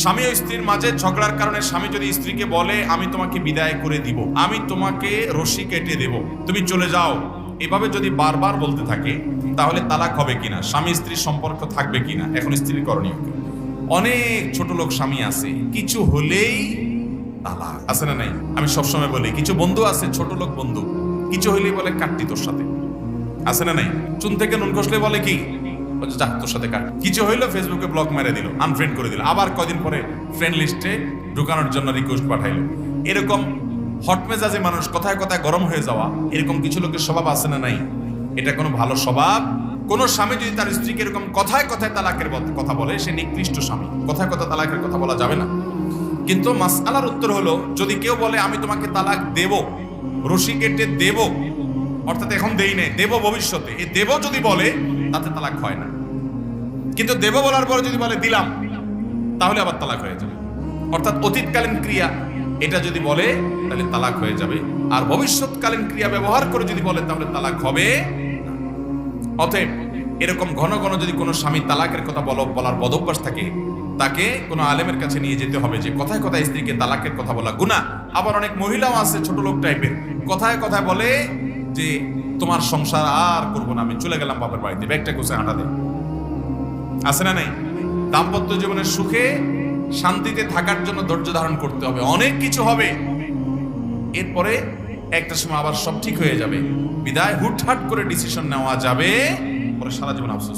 স্বামী ও স্ত্রীর মাঝে ঝগড়ার কারণে স্বামী যদি স্ত্রীকে বলে আমি তোমাকে বিদায় করে দিব, আমি তোমাকে রশি কেটে দেব, তুমি চলে যাও, এভাবে যদি বারবার বলতে থাকে তাহলে তালাক হবে কিনা, স্বামী স্ত্রীর সম্পর্ক থাকবে কিনা, এখন স্ত্রীর করণীয় কি? অনেক ছোট লোক স্বামী আছে, কিছু হলেই তালাক, আছে না নাই? আমি সবসময় বলি, কিছু বন্ধু আছে ছোট লোক বন্ধু, কিছু হইলেই বলে কাটতি তোর সাথে, আছে না নাই? চুন থেকে নুন খসলে বলে কি, যা তোর সাথে কাট। কিছু হইলো ফেসবুকে ব্লক মেরে দিল, আনফ্রেন্ড করে দিল, আবার কয়দিন পরে ফ্রেন্ড লিস্টে ঢুকানোর জন্য রিকোয়েস্ট পাঠাইলো। এরকম হট মেজাজে মানুষ, কথায় কথায় গরম হয়ে যাওয়া, এরকম কিছু লোকের স্বভাব আছে না নাই? এটা কোনো ভালো স্বভাব? কোন স্বামী যদি তার স্ত্রীকে এরকম কথায় কথায় তালাকের কথা বলে, সে নিকৃষ্ট স্বামী। কথায় কথায় তালাকের কথা বলা যাবে না। কিন্তু মাসআলার উত্তর হলো, যদি কেউ বলে আমি তোমাকে তালাক দেব, রশি কেটে দেব, অর্থাৎ এখন দেই নাই, দেব ভবিষ্যতে, এই দেব যদি বলে তাতে তালাক হয় না। কিন্তু দেব বলার পরে যদি বলে দিলাম, তাহলে আবার তালাক হয়ে যাবে। অর্থাৎ অতীতকালীন ক্রিয়া এটা যদি বলে তাহলে তালাক হয়ে যাবে, আর ভবিষ্যৎকালীন ক্রিয়া ব্যবহার করে যদি বলে তাহলে তালাক হবে না। অতএব এরকম ঘন ঘন যদি কোনো স্বামী তালাকের কথা বলার বদভ্যাস থাকে, তাকে কোনো আলেমের কাছে নিয়ে যেতে হবে যে কথায় কথায় স্ত্রীকে তালাকের কথা বলা গুনাহ। আবার অনেক মহিলাও আছে ছোট লোক টাইপের, কথায় কথায় বলে যে তোমার সংসার আর করবো না, আমি চলে গেলাম বাপের বাড়িতে, ব্যাগটা গুছে হাঁটা দে, আছে না নাই? দাম্পত্য জীবনের সুখে শান্তিতে থাকার জন্য ধৈর্য ধারণ করতে হবে, অনেক কিছু হবে, এরপরে একটা সময় আবার সব ঠিক হয়ে যাবে। বিদায় হুটহাট করে ডিসিশন নেওয়া যাবে, পরে সারা জীবন আফসোস।